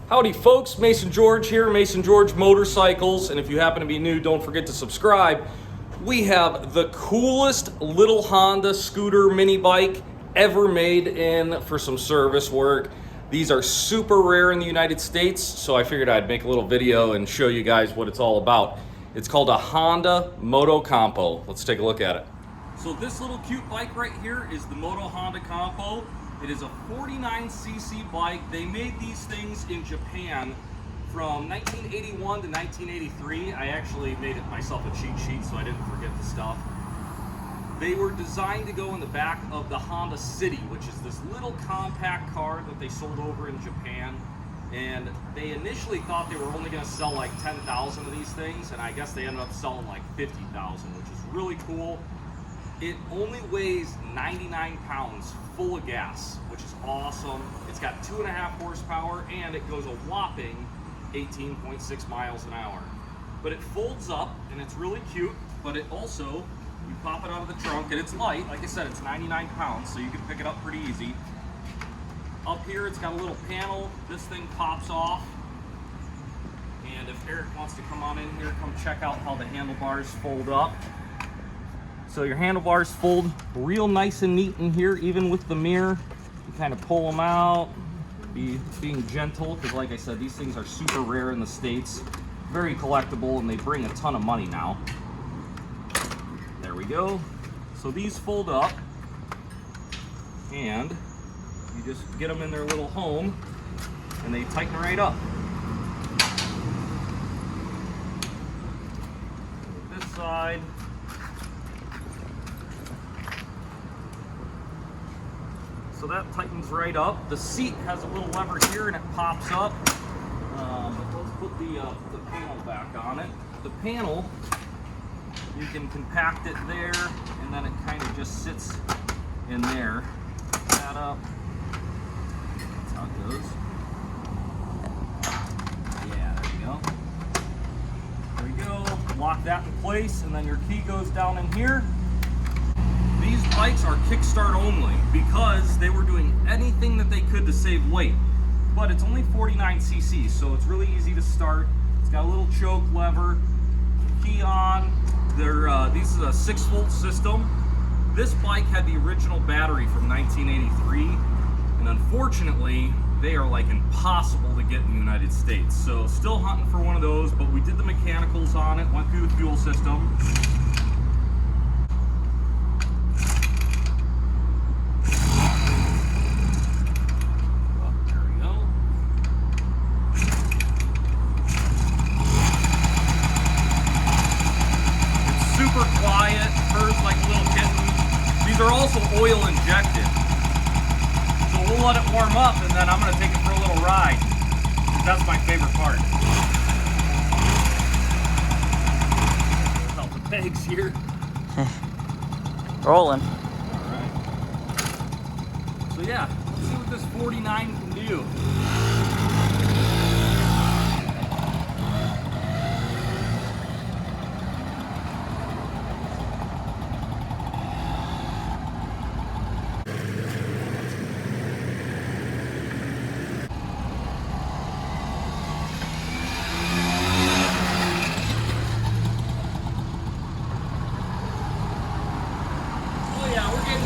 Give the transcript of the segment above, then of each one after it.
Howdy folks, Mason George here, Mason George Motorcycles, and if you happen to be new, don't forget to subscribe. We have the coolest little Honda scooter mini bike ever made in for some service work. These are super rare in the United States, so I figured I'd make a little video and show you guys what it's all about. It's called a Honda Motocompo. Let's take a look at it. So this little cute bike right here is the Motocompo. It is a 49cc bike. They made these things in Japan from 1981 to 1983. I actually made it myself a cheat sheet so I didn't forget the stuff. They were designed to go in the back of the Honda City, which is this little compact car that they sold over in Japan. And they initially thought they were only going to sell like 10,000 of these things, and I guess they ended up selling like 50,000, which is really cool. It only weighs 99 pounds full of gas, which is awesome. It's got 2.5 horsepower and it goes a whopping 18.6 miles an hour. But it folds up and it's really cute, but it also, you pop it out of the trunk and it's light. Like I said, it's 99 pounds, so you can pick it up pretty easy. Up here, it's got a little panel. This thing pops off. And if Eric wants to come on in here, come check out how the handlebars fold up. So your handlebars fold real nice and neat in here, even with the mirror. You kind of pull them out, being gentle, because like I said, these things are super rare in the States, very collectible, and they bring a ton of money now. There we go. So these fold up, and you just get them in their little home, and they tighten right up. This side. So that tightens right up. The seat has a little lever here and it pops up. Let's put the panel back on it. The panel, you can compact it there and then it kind of just sits in there. Put that up. That's how it goes. Yeah, there you go. There you go. Lock that in place and then your key goes down in here. These bikes are kickstart only because they were doing anything that they could to save weight. But it's only 49cc, so it's really easy to start. It's got a little choke lever, key on. This is a 6-volt system. This bike had the original battery from 1983, and unfortunately, they are like impossible to get in the United States. So still hunting for one of those, but we did the mechanicals on it, went through the fuel system. Quiet, purrs like a little kitten. These are also oil injected. So we'll let it warm up and then I'm going to take it for a little ride. That's my favorite part. Out the pegs here. Rolling. Alright. So yeah, let's see what this 49 can do.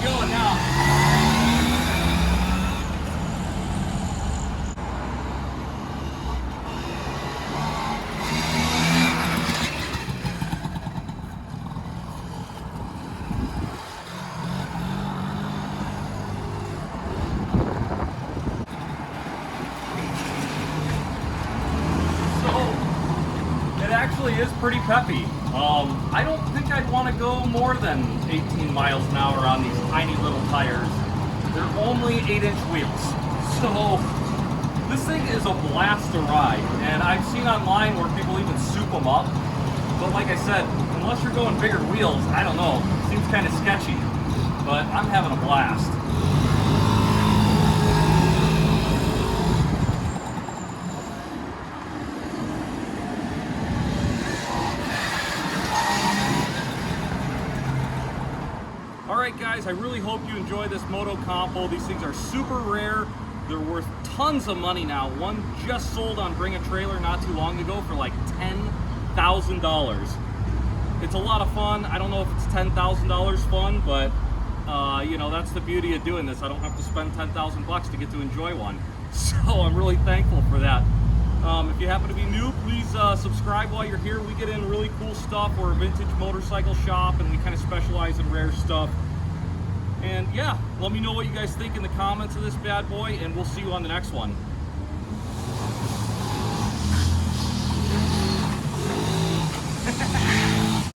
Going now. So it actually is pretty peppy. I don't think I'd want to go more than 18 miles an hour on these tiny little tires. They're only 8-inch wheels. So this thing is a blast to ride. And I've seen online where people even soup them up. But like I said, unless you're going bigger wheels, I don't know. It seems kind of sketchy. But I'm having a blast. Alright guys. guys, I really hope you enjoy this Motocompo. These things are super rare. They're worth tons of money now. One just sold on Bring a Trailer not too long ago for like $10,000. It's a lot of fun. I don't know if it's $10,000 fun, but you know, that's the beauty of doing this. I don't have to spend 10,000 bucks to get to enjoy one. So I'm really thankful for that. If you happen to be new, please subscribe while you're here. We get in really cool stuff. We're a vintage motorcycle shop and we kind of specialize in rare stuff. And yeah, let me know what you guys think in the comments of this bad boy, and we'll see you on the next one.